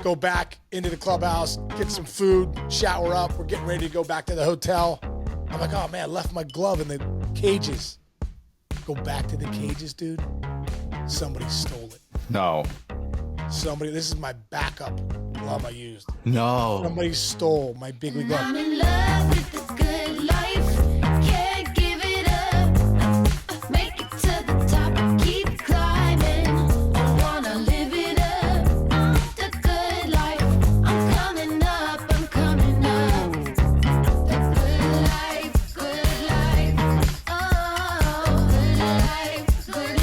go back into the clubhouse, get some food, shower up. We're getting ready to go back to the hotel. I'm like, oh man, I left my glove in the cages. Go back to the cages, dude. Somebody stole it. No. This is my backup glove I used. No. Somebody stole my big league glove. I'm in love with the good life. Can't give it up. Make it to the top. Keep climbing. I wanna live it up. The good life. I'm coming up. I'm coming up. The good life. Good life. Oh, good life. Good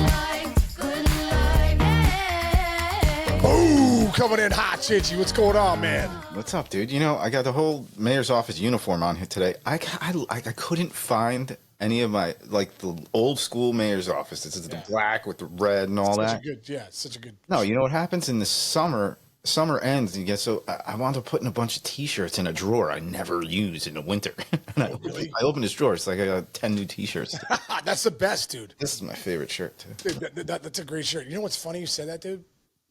life. Good life. Yeah. Ooh, coming in hot, Chichi. What's going on, man? What's up, dude? You know, I got the whole mayor's office uniform on here today. I couldn't find any of my, like, the old school mayor's office. This is the black with the red and all that. Such a good. No, you know what happens in the summer? Summer ends, and you get I wound up putting a bunch of T-shirts in a drawer I never use in the winter. And Really? I opened this drawer. It's like I got 10 new T-shirts. That's the best, dude. This is my favorite shirt, too. Dude, that's a great shirt. You know what's funny? You said that, dude.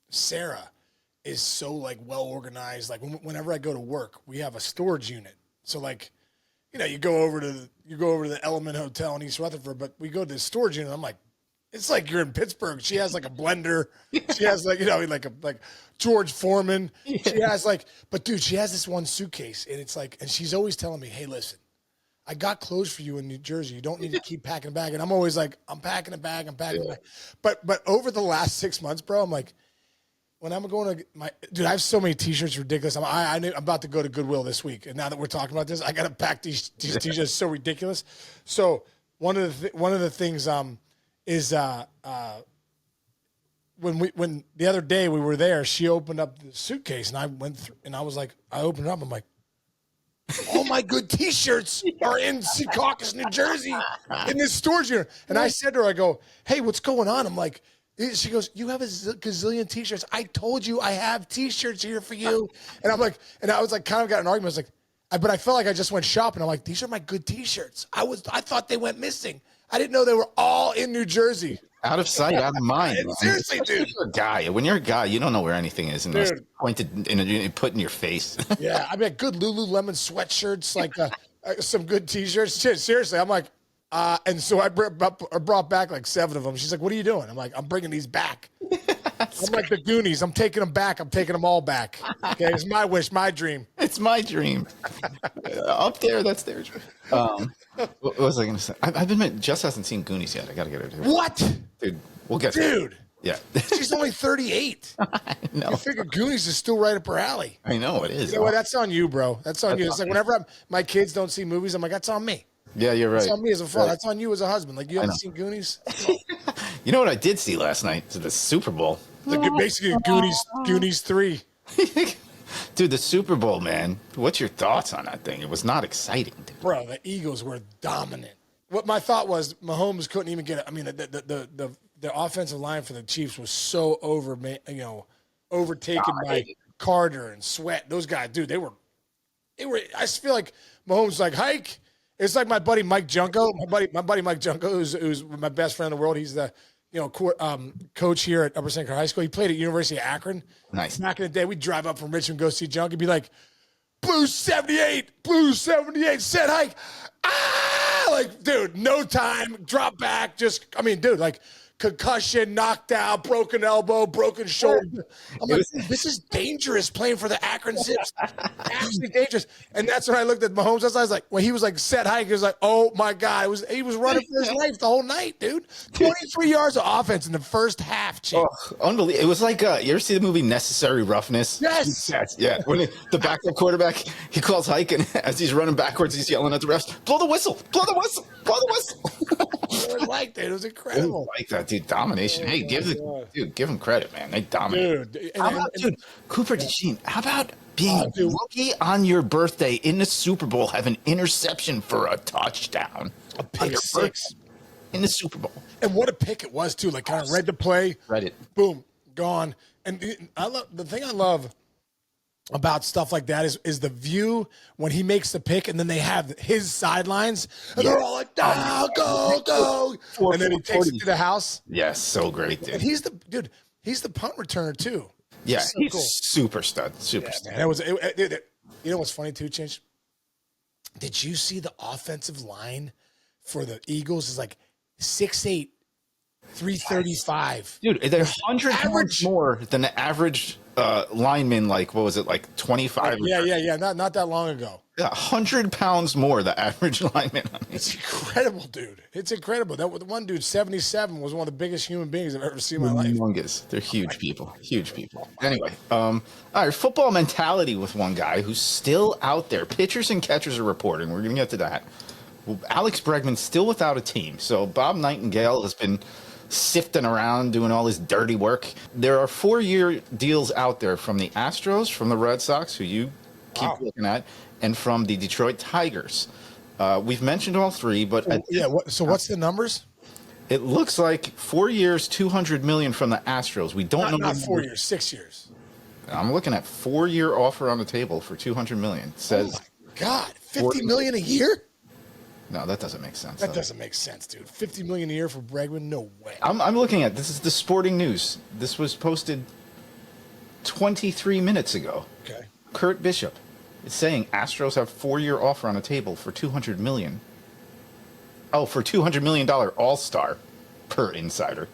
Sarah is so like well organized. Like whenever I go to work, we have a storage unit. So like, you know, you go over to the Element Hotel in East Rutherford, but we go to the storage unit. I'm like, it's like you're in Pittsburgh. She has like a blender. She has like, you know, like George Foreman. She has like, but dude, she has this one suitcase, and it's like, and she's always telling me, hey, listen, I got clothes for you in New Jersey. You don't need to keep packing a bag. And I'm always like, I'm packing a bag. I'm packing a bag. But over the last 6 months, bro, I'm like, when I'm going to dude, I have so many T-shirts, ridiculous. I'm about to go to Goodwill this week, and now that we're talking about this, I got to pack these T-shirts so ridiculous. So one of the things is when the other day we were there, she opened up the suitcase, and I went through, and I was like, I opened it up, I'm like, all my good T-shirts are in Secaucus, New Jersey, in this storage unit. And I said to her, I go, hey, what's going on? I'm like, she goes, you have a gazillion T-shirts. I told you I have T-shirts here for you. And I'm like, and I was like, kind of got an argument. I was like, but I felt like I just went shopping. I'm like, these are my good T-shirts. I thought they went missing. I didn't know they were all in New Jersey. Out of sight, out of mind. Seriously, dude. When you're a guy, you don't know where anything is unless it's pointed and put in your face. Yeah, I mean, good Lululemon sweatshirts, like some good T-shirts. Seriously, I'm like, and so I brought back like 7 of them. She's like, what are you doing? I'm like, I'm bringing these back. I'm like the Goonies. I'm taking them back. I'm taking them all back. Okay, it's my wish, my dream. It's my dream. Up there, that's their dream. What was I going to say? I've been, Jess hasn't seen Goonies yet. I got to get her to it. What? Dude, we'll get Dude. Yeah. She's only 38. No. You figure Goonies is still right up her alley. I know, it is. You know what? That's on you, bro. That's on you. It's like whenever my kids don't see movies, I'm like, that's on me. Yeah, you're right. That's on me as a father. Right. That's on you as a husband. Like, you haven't seen Goonies? You know what I did see last night? The Super Bowl. Like, basically, Goonies 3. Dude, the Super Bowl, man. What's your thoughts on that thing? It was not exciting, dude. Bro, the Eagles were dominant. What my thought was, Mahomes couldn't even get it. I mean, the offensive line for the Chiefs was so overtaken by Carter and Sweat. Those guys, dude, they were. I just feel like Mahomes was like, hike. It's like my buddy Mike Junko. My buddy Mike Junko, who's my best friend in the world. He's the coach here at Upper St. Clair High School. He played at University of Akron. Nice. Back in the day, we'd drive up from Richmond, go see Junko. He'd be like, Blue 78, set hike. Ah! Like, dude, no time, drop back. Dude, like, concussion, knocked out, broken elbow, broken shoulder. I'm like, this is dangerous playing for the Akron Zips. Absolutely dangerous. And that's when I looked at Mahomes. I was like, when he was like set hike, he was like, oh my God. He was running for his life the whole night, dude. 23 yards of offense in the first half, Chief. Oh, unbelievable. It was like, you ever see the movie Necessary Roughness? Yes. Yeah. When the backup quarterback, he calls hike, and as he's running backwards, he's yelling at the refs, blow the whistle, blow the whistle, blow the whistle. I liked it. It was incredible. I like that, dude. Domination. Hey, give him credit, man. They dominated. Dude. How about, Cooper DeJean, how about being a rookie on your birthday in the Super Bowl, have an interception for a touchdown? A pick six. In the Super Bowl. And what a pick it was, too. Like, kind of read the play. Read it. Boom. Gone. And the thing I love about stuff like that is the view when he makes the pick, and then they have his sidelines, and they're all like, go. And then he takes it to the house. Yes, so great, dude. And he's the dude. He's the punt returner too. Yeah, So he's cool. super stud. Super Yeah, stud. man. You know what's funny too, Chinch? Did you see the offensive line for the Eagles is like 6'8", 335. Dude, they're 100 pounds Average. more than the average lineman, like, what was it, like 25? Yeah. Not that long ago. Yeah, 100 pounds more, the average lineman. It's incredible, dude. It's incredible. That the one dude, 77, was one of the biggest human beings I've ever seen in my life. Humongous. They're huge people. Huge people. Anyway, all right, football mentality with one guy who's still out there. Pitchers and catchers are reporting. We're going to get to that. Well, Alex Bregman's still without a team. So Bob Nightingale has been sifting around doing all his dirty work. There are 4-year deals out there from the Astros, from the Red Sox, who you keep looking at, and from the Detroit Tigers. We've mentioned all three, but So what's the numbers? it looks like 4 years, $200 million from the Astros. We don't know. Not 4 years, 6 years. I'm looking at 4-year offer on the table for $200 million. It says, God, $50 million a year? no, that doesn't make sense. That doesn't make sense, dude. $50 million a year for Bregman? No way. I'm looking at this is the Sporting News. This was posted 23 minutes ago. Okay. Kurt Bishop is saying Astros have 4-year offer on the table for $200 million. Oh, for $200 million All-Star per insider.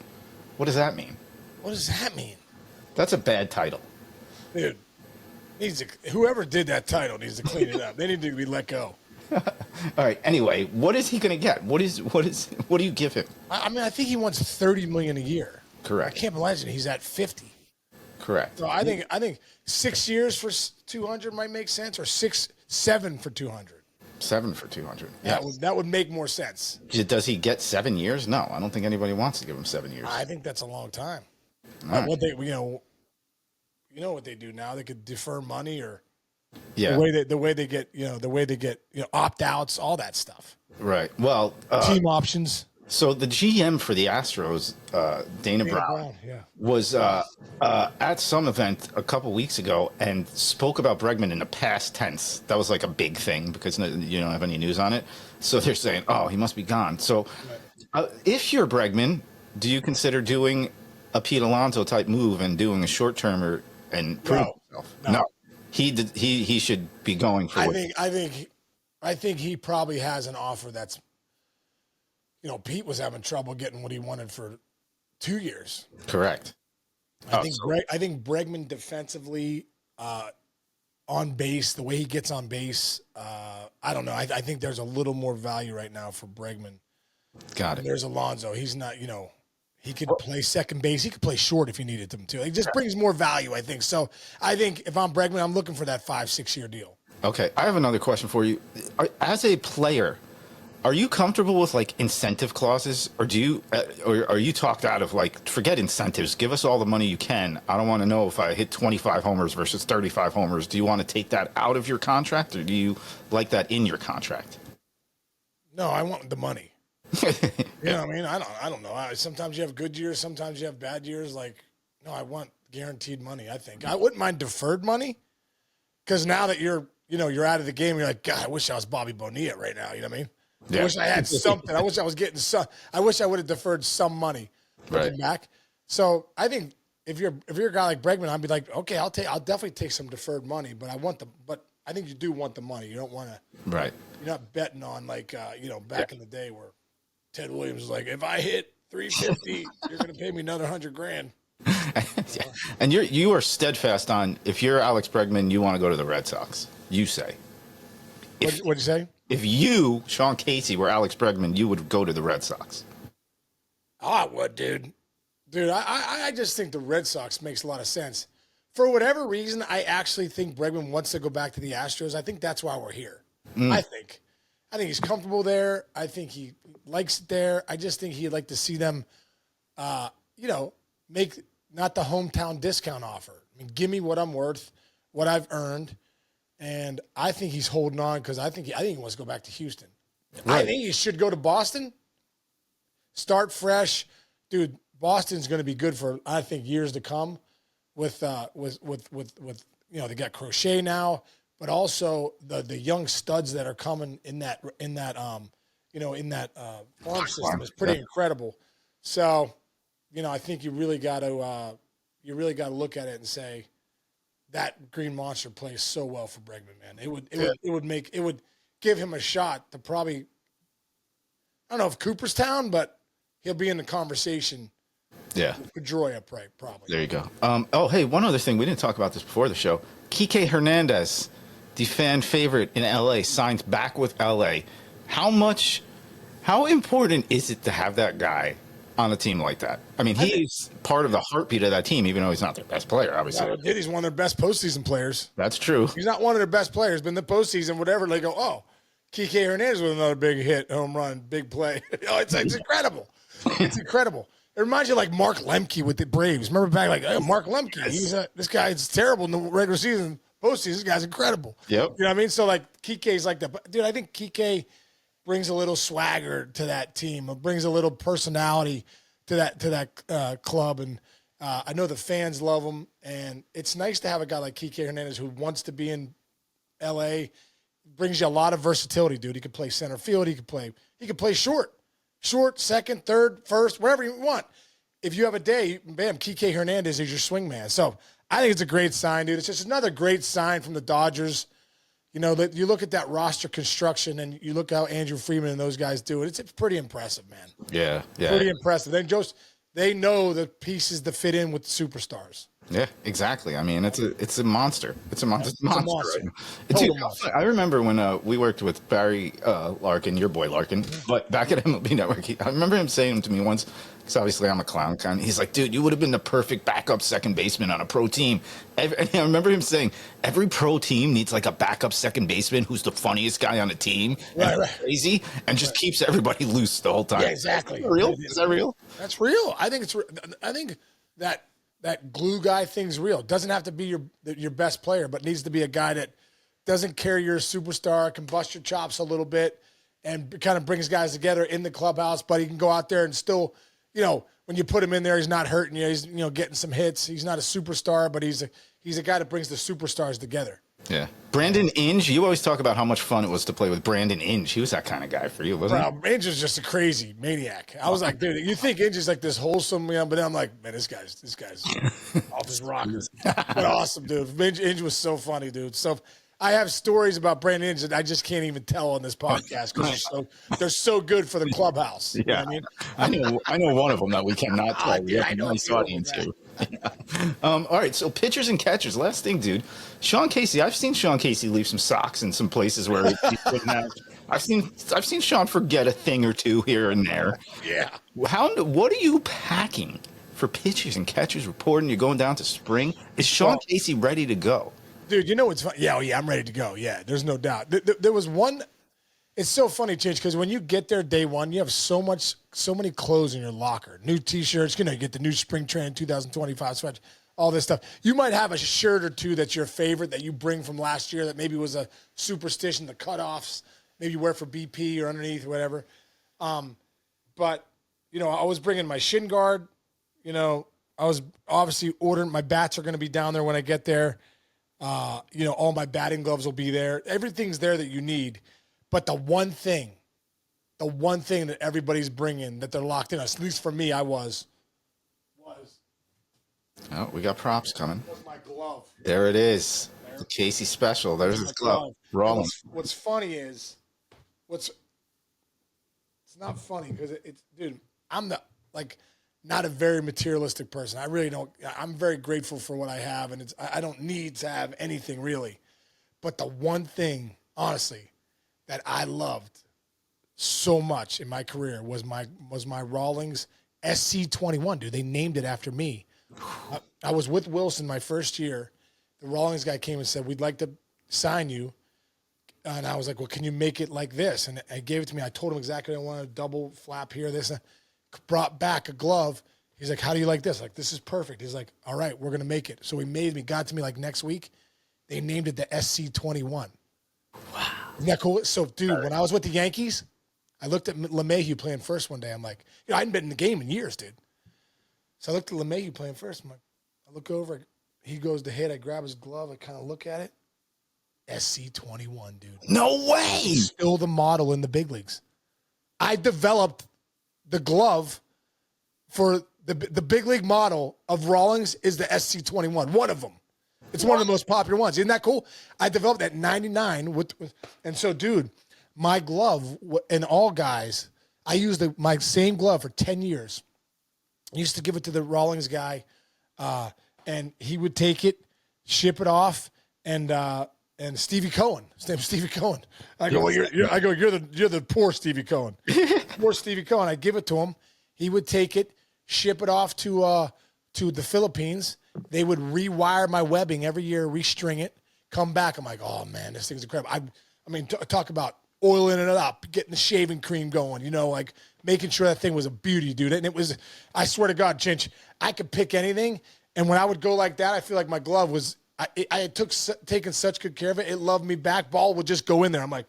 What does that mean? What does that mean? That's a bad title. Dude, whoever did that title needs to clean it up. They need to be let go. All right. Anyway, what is he going to get? What do you give him? I mean, I think he wants $30 million a year. I Correct. can't imagine he's at 50. Correct. So I think 6 years for 200 might make sense, or 7 for 200. 7 for 200. Yeah. That would make more sense. Does he get 7 years? No, I don't think anybody wants to give him 7 years. I think that's a long time. All right. What they you know what they do now? They could defer money, or Yeah. the way they get opt outs, all that stuff. Right. Well, Team options. so the GM for the Astros, Dana Brown, yeah. was at some event a couple weeks ago and spoke about Bregman in the past tense. That was like a big thing because you don't have any news on it. So they're saying, oh, he must be gone. So if you're Bregman, do you consider doing a Pete Alonso type move and doing a short termer and prove himself? No. He should be going for I think he probably has an offer that's, Pete was having trouble getting what he wanted for 2 years. Correct. I think Bregman defensively, on base, the way he gets on base, I don't know. I think there's a little more value right now for Bregman. Got it. There's Alonso. He's not, he could play second base. He could play short if you needed him to. It just brings more value, I think. So I think if I'm Bregman, I'm looking for that 5-6 year deal. Okay, I have another question for you. As a player, are you comfortable with like incentive clauses, or do you, or are you talked out of like forget incentives? Give us all the money you can. I don't want to know if I hit 25 homers versus 35 homers. Do you want to take that out of your contract, or do you like that in your contract? No, I want the money. You know what I mean? I don't know. Sometimes you have good years, sometimes you have bad years. Like, no, I want guaranteed money. I think I wouldn't mind deferred money, because now that you're out of the game, you're like, God, I wish I was Bobby Bonilla right now. You know what I mean? Yeah. I wish I had something. I wish I was getting some. I wish I would have deferred some money looking back. So I think if you're a guy like Bregman, I'd be like, okay, I'll definitely take some deferred money, but I think you do want the money. You don't want to. Right. You're not betting on like back in the day where Ted Williams was like, if I hit 350, you're going to pay me another $100,000. And you are steadfast on, if you're Alex Bregman, you want to go to the Red Sox. You say. What'd you say? If you, Sean Casey, were Alex Bregman, you would go to the Red Sox. Oh, I would, dude. Dude, I just think the Red Sox makes a lot of sense. For whatever reason, I actually think Bregman wants to go back to the Astros. I think that's why we're here. I think he's comfortable there. I think he likes it there. I just think he'd like to see them, make not the hometown discount offer. I mean, give me what I'm worth, what I've earned. And I think he's holding on because I think he wants to go back to Houston. Right. I think he should go to Boston, start fresh, dude. Boston's going to be good for, I think, years to come. With they got Crochet now, but also the young studs that are coming in that farm system is pretty incredible. So, I think you really got to you really got to look at it and say that Green Monster plays so well for Bregman, man. It would give him a shot to probably, I don't know if Cooperstown, but he'll be in the conversation. Yeah. Pedroia, probably. There you go. Hey, one other thing. We didn't talk about this before the show. Kike Hernandez, the fan favorite in LA, signs back with LA. How important is it to have that guy on a team like that? I mean, he's part of the heartbeat of that team, even though he's not their best player, obviously. Yeah, he's one of their best postseason players. That's true. He's not one of their best players, but in the postseason, whatever, they go, oh, Kike Hernandez with another big hit, home run, big play. It's incredible. It's incredible. It reminds you of like Mark Lemke with the Braves. Remember back like, hey, Mark Lemke, this guy is terrible in the regular season. Postseason, this guy's incredible. Yep. You know what I mean? So like Kike's like that. Dude, I think Kike brings a little swagger to that team. It brings a little personality to that club. And I know the fans love him. And it's nice to have a guy like Kike Hernandez who wants to be in LA. Brings you a lot of versatility, dude. He could play center field. He could play short, second, third, first, wherever you want. If you have a day, bam, Kike Hernandez is your swingman. So I think it's a great sign, dude. It's just another great sign from the Dodgers. You know, you look at that roster construction and you look how Andrew Freeman and those guys do it. It's pretty impressive, man. Yeah. Pretty impressive. They know the pieces to fit in with the superstars. Yeah, exactly. I mean, it's a monster. It's a monster. Total Dude, monster. I remember when we worked with Barry Larkin, your boy Larkin, but back at MLB Network, I remember him saying to me once, because obviously I'm a clown kind. He's like, dude, you would have been the perfect backup second baseman on a pro team. And I remember him saying, every pro team needs like a backup second baseman who's the funniest guy on the team, and crazy, and just keeps everybody loose the whole time. Yeah, exactly. Is that real? Is that real? That's real. I think that glue guy thing's real. It doesn't have to be your best player, but needs to be a guy that doesn't carry your superstar, can bust your chops a little bit, and kind of brings guys together in the clubhouse. But he can go out there and still, you know, when you put him in there, he's not hurting you. He's, you know, getting some hits. He's not a superstar, but he's a guy that brings the superstars together. Yeah. Brandon Inge, you always talk about how much fun it was to play with Brandon Inge. He was that kind of guy for you, wasn't he? Inge is just a crazy maniac. I was like, dude, you think Inge is like this wholesome, you know, but then I'm like, man, this guy's off his rocker. But awesome, dude. Inge was so funny, dude. So I have stories about Brandon Inge that I just can't even tell on this podcast because they're so good for the clubhouse. Yeah. You know what I mean? I know one of them that we cannot tell. Yeah, I know. Nice audience too. All right, so pitchers and catchers. Last thing, dude. Sean Casey. I've seen Sean Casey leave some socks in some places where he couldn't have. I've seen Sean forget a thing or two here and there. Yeah. What are you packing for pitchers and catchers reporting? You're going down to spring. Is Sean Casey ready to go? Dude, you know what's fun? Yeah, I'm ready to go. Yeah, there's no doubt. There was one. It's so funny, Chich, because when you get there day one, you have so many clothes in your locker. New T-shirts, you know, you get the new spring training 2025 sweat, all this stuff. You might have a shirt or two that's your favorite that you bring from last year that maybe was a superstition, the cutoffs, maybe you wear for BP or underneath or whatever. But, you know, I was bringing my shin guard. You know, I was obviously ordering, my bats are going to be down there when I get there. You know, all my batting gloves will be there. Everything's there that you need. But the one thing that everybody's bringing that they're locked in, at least for me, I was Oh, we got props coming. my glove. There it is. The Casey special. There's his glove. Rolling. What's funny is, it's not funny because it's, dude, I'm not a very materialistic person. I really don't. I'm very grateful for what I have, and I don't need to have anything really. But the one thing, honestly, that I loved so much in my career was my Rawlings SC21, dude. They named it after me. I was with Wilson my first year. The Rawlings guy came and said, we'd like to sign you. And I was like, well, can you make it like this? And I gave it to me. I told him exactly I wanted a double flap here, this. Brought back a glove. He's like, how do you like this? Like, this is perfect. He's like, all right, we're going to make it. So he got to me like next week. They named it the SC21. Wow. Isn't that cool? So, dude, when I was with the Yankees, I looked at LeMahieu playing first one day. I'm like, you know, I hadn't been in the game in years, dude. So I looked at LeMahieu playing first. I'm like, I look over. He goes to hit. I grab his glove. I kind of look at it. SC21, dude. No way. Still the model in the big leagues. I developed the glove for the big league model of Rawlings is the SC21. One of them. It's one of the most popular ones. Isn't that cool? I developed that 99 and so, dude, my glove and all guys, I used my same glove for 10 years. I used to give it to the Rawlings guy, and he would take it, ship it off, and Stevie Cohen. His name's Stevie Cohen. I go, well, you're the poor Stevie Cohen. Poor Stevie Cohen. I give it to him. He would take it, ship it off to the Philippines. They would rewire my webbing every year, restring it, come back. I'm like, oh man, this thing's incredible. I mean, talk about oiling it up, getting the shaving cream going, like making sure that thing was a beauty, dude. And it was, I swear to God, Chinch, I could pick anything. And when I would go like that, I feel like my glove was, I had taken such good care of it. It loved me back. Ball would just go in there. I'm like,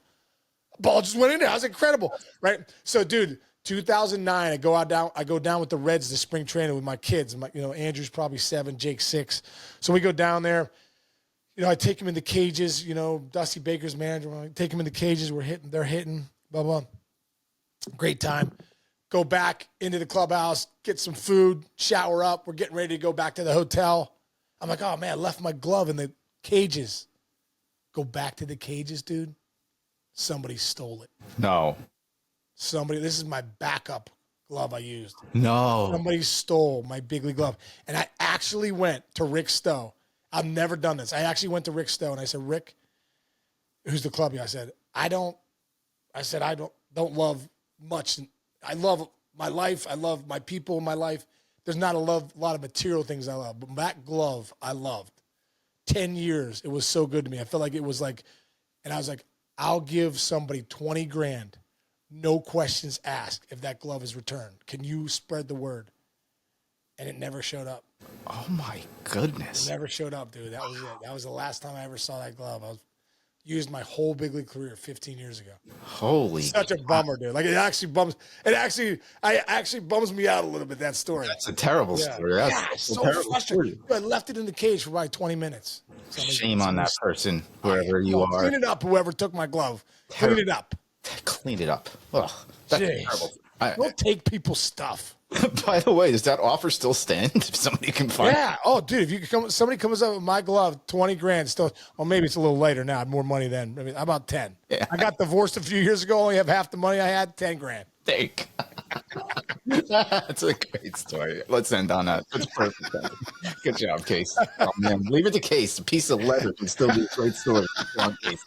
ball just went in there. I was incredible, right? So, dude, 2009, I go down with the Reds to spring training with my kids. Andrew's probably 7, Jake's 6. So we go down there. I take him in the cages. Dusty Baker's manager. I take him in the cages. They're hitting. Blah blah. Great time. Go back into the clubhouse, get some food, shower up. We're getting ready to go back to the hotel. I'm like, oh man, I left my glove in the cages. Go back to the cages, dude. Somebody stole it. No. This is my backup glove I used. No. Somebody stole my big league glove. And I actually went to Rick Stowe. I've never done this. I actually went to Rick Stowe and I said, Rick, who's the club guy? I said, I don't love much. I love my life. I love my people in my life. There's not a lot of material things I love, but that glove I loved. 10 years. It was so good to me. I felt like it was like, and I was like, I'll give somebody 20 grand. No questions asked if that glove is returned. Can you spread the word? And it never showed up. Oh my goodness. It never showed up, dude. That was it. That was the last time I ever saw that glove. I used my whole big league career 15 years ago. Holy. Such a bummer, dude. Like it actually bums me out a little bit, that story. That's a terrible story. That's so frustrating. I left it in the cage for like 20 minutes. Shame on that person, wherever you are. Clean it up, whoever took my glove. Clean it up. Clean it up. Ugh, that's terrible. Don't take people's stuff. By the way, does that offer still stand? If somebody can find it? Oh, dude, if somebody comes up with my glove, 20 grand still. Well, maybe it's a little later now. I had more money then. I mean, about 10. Yeah. I got divorced a few years ago. Only have half the money I had. 10 grand. That's a great story. Let's end on that. That's perfect. Good job, Case. Oh, man. Leave it to Case. A piece of leather can still be a great story. Case.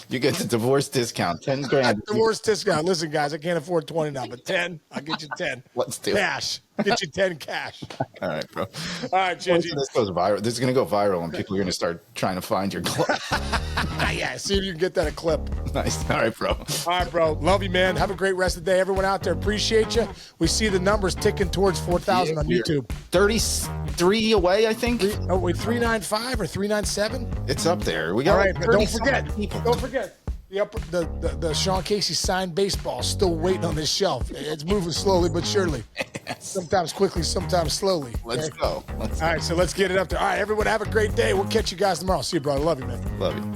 You get the divorce discount, 10 grand. Divorce discount. Listen, guys, I can't afford 20 now, but 10, I'll get you 10. Let's do cash. Get you 10 cash. All right, bro. All right, Gingy. This goes viral. This is going to go viral, and people are going to start trying to find your glove. Yeah, see if you can get that a clip. Nice. All right, bro. All right, bro. Love you, man. Have a great rest of the day. Everyone out there, appreciate you. We see the numbers ticking towards 4,000 on YouTube. 33 away, I think. 395 or 397? It's up there. We got. All right, but don't forget. The Sean Casey signed baseball still waiting on this shelf. It's moving slowly but surely. Yes. Sometimes quickly, sometimes slowly. Let's go. All right, so let's get it up there. All right, everyone, have a great day. We'll catch you guys tomorrow. See you, brother. Love you, man. Love you.